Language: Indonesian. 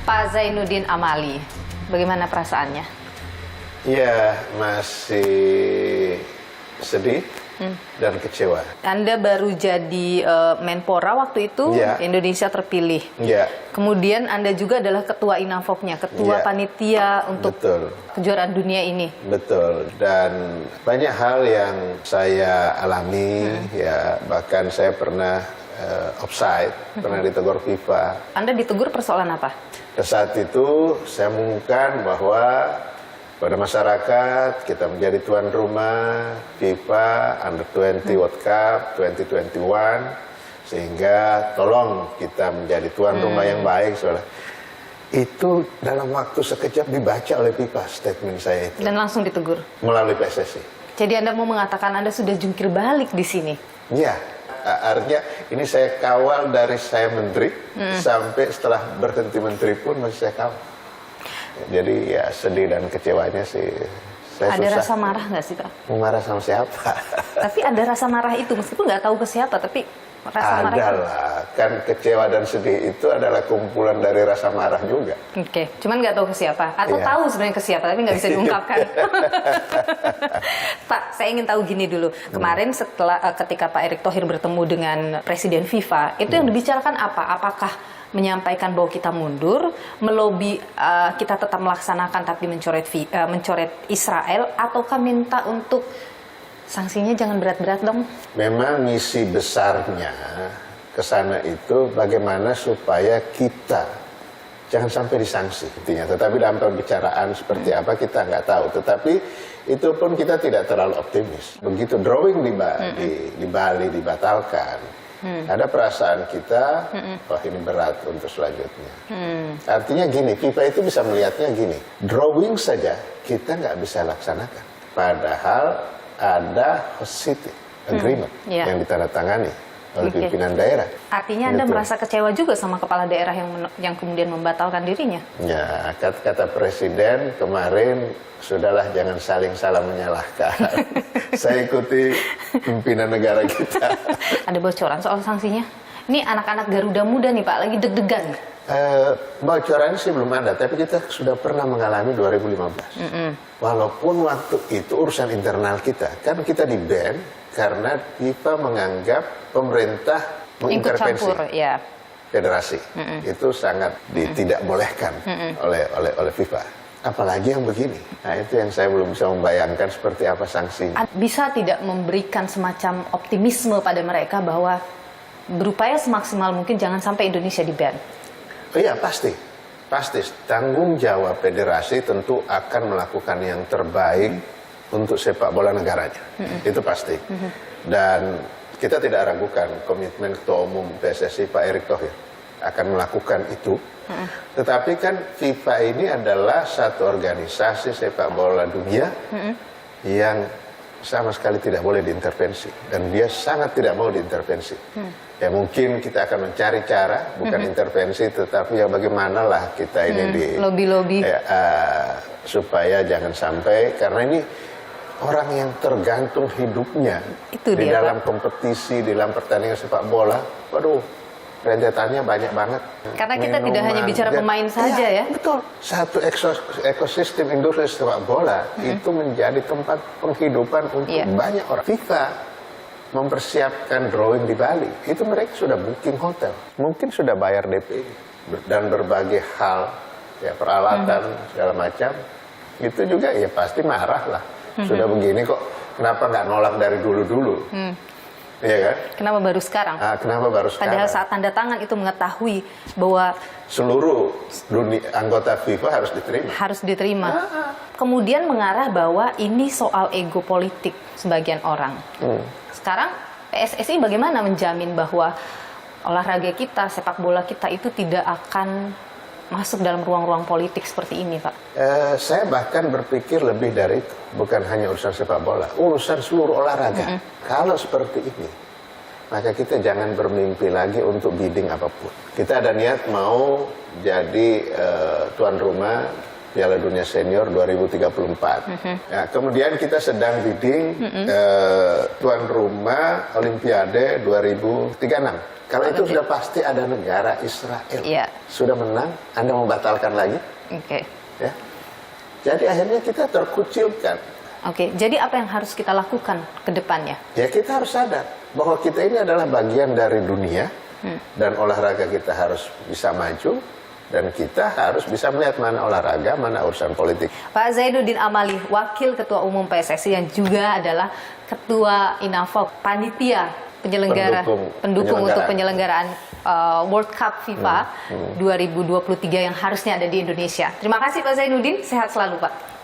Pak Zainuddin Amali, bagaimana perasaannya? Ya, masih sedih dan kecewa. Anda baru jadi Menpora waktu itu, Ya. Indonesia terpilih. Ya, Kemudian Anda juga adalah ketua Inavok-nya, ketua Ya. panitia untuk betul. kejuaraan dunia ini. Betul, dan banyak hal yang saya alami, ya bahkan saya pernah offside, pernah ditegur FIFA. Anda ditegur persoalan apa? Pada saat itu saya mengumumkan bahwa pada masyarakat kita menjadi tuan rumah FIFA Under-20 World Cup 2021, sehingga tolong kita menjadi tuan rumah yang baik. Soalnya itu dalam waktu sekejap dibaca oleh FIFA statement saya itu Dan langsung ditegur. melalui PSSI. Jadi Anda mau mengatakan Anda sudah jungkir balik di sini? Iya, artinya ini saya kawal dari saya menteri sampai setelah berhenti menteri pun masih saya kawal. Jadi ya sedih dan kecewanya sih. Saya Ada susah rasa marah nggak sih Pak? mau marah sama siapa. Tapi ada rasa marah itu, meskipun nggak tahu ke siapa, tapi rasa marah itu. Adalah, kan kecewa dan sedih itu adalah kumpulan dari rasa marah juga. Oke, cuman nggak tahu ke siapa. Atau Iya. tahu sebenarnya ke siapa, tapi nggak bisa diungkapkan. Pak, saya ingin tahu gini dulu. Kemarin setelah ketika Pak Erick Thohir bertemu dengan Presiden FIFA, itu yang dibicarakan apa? Apakah menyampaikan bahwa kita mundur, melobi kita tetap melaksanakan tapi mencoret Israel, ataukah minta untuk sanksinya jangan berat-berat dong? Memang misi besarnya ke sana itu bagaimana supaya kita jangan sampai disanksi intinya. Tetapi dalam pembicaraan seperti apa kita nggak tahu. Tetapi itu pun kita tidak terlalu optimis. Begitu drawing di Bali dibatalkan, ada perasaan kita, wah ini berat untuk selanjutnya. Artinya gini, FIFA itu bisa melihatnya gini, drawing saja kita nggak bisa laksanakan. Padahal ada host city agreement Iya. yang ditandatangani oleh Oke. pimpinan daerah. Artinya Anda Betul. merasa kecewa juga sama kepala daerah yang kemudian membatalkan dirinya? Ya, kata Presiden kemarin, sudahlah jangan salah menyalahkan. Saya ikuti pimpinan negara kita. Ada bocoran soal sanksinya? Ini anak-anak Garuda Muda nih Pak, lagi deg-degan. Bocorannya sih belum ada, tapi kita sudah pernah mengalami 2015. Walaupun waktu itu urusan internal kita, kan kita di-ban karena FIFA menganggap pemerintah Ikut mengintervensi campur, ya. federasi. Itu sangat tidak bolehkan oleh FIFA. Apalagi yang begini. Nah, itu yang saya belum bisa membayangkan seperti apa sanksinya. Bisa tidak memberikan semacam optimisme pada mereka bahwa berupaya semaksimal mungkin jangan sampai Indonesia di-ban? Oh iya, pasti. Pasti. Tanggung jawab federasi tentu akan melakukan yang terbaik untuk sepak bola negaranya. Itu pasti. Dan kita tidak ragukan komitmen Ketua Umum PSSI Pak Erick Thohir akan melakukan itu. Tetapi kan FIFA ini adalah satu organisasi sepak bola dunia yang sama sekali tidak boleh diintervensi. Dan dia sangat tidak mau diintervensi. Ya mungkin kita akan mencari cara, bukan intervensi, tetapi ya bagaimanalah kita ini di lobby-lobby. supaya jangan sampai, karena ini orang yang tergantung hidupnya Itu di dia, dalam kompetisi, di dalam pertandingan sepak bola. Waduh, rentetannya banyak banget. Karena kita tidak hanya bicara pemain saja ya. Betul. Satu ekosistem industri sepak bola itu menjadi tempat penghidupan untuk banyak orang. FIFA mempersiapkan drawing di Bali, itu mereka sudah booking hotel, mungkin sudah bayar DP dan berbagai hal, ya peralatan segala macam. Itu juga ya pasti marah lah. Sudah begini kok, kenapa nggak nolak dari dulu-dulu? Iya kan? Kenapa baru sekarang? Kenapa baru sekarang? Padahal saat tanda tangan itu mengetahui bahwa seluruh dunia anggota FIFA harus diterima. Kemudian mengarah bahwa ini soal ego politik sebagian orang. Sekarang PSSI bagaimana menjamin bahwa olahraga kita, sepak bola kita itu tidak akan masuk dalam ruang-ruang politik seperti ini, Pak? Saya bahkan berpikir lebih dari itu. Bukan hanya urusan sepak bola, urusan seluruh olahraga. Kalau seperti ini, maka kita jangan bermimpi lagi untuk bidding apapun. Kita ada niat mau jadi tuan rumah Piala Dunia Senior 2034. Ya, kemudian kita sedang bidding tuan rumah Olimpiade 2036. Kalau itu sudah pasti ada negara Israel. Iya. Sudah menang, Anda membatalkan lagi? Oke. Ya. Jadi akhirnya kita terkucilkan. Oke, jadi apa yang harus kita lakukan ke depannya? Ya kita harus sadar bahwa kita ini adalah bagian dari dunia dan olahraga kita harus bisa maju dan kita harus bisa melihat mana olahraga, mana urusan politik. Pak Zainuddin Amali, Wakil Ketua Umum PSSI yang juga adalah Ketua INAFOK, panitia pendukung untuk penyelenggaraan World Cup FIFA 2023 yang harusnya ada di Indonesia. Terima kasih Pak Zainuddin, sehat selalu Pak.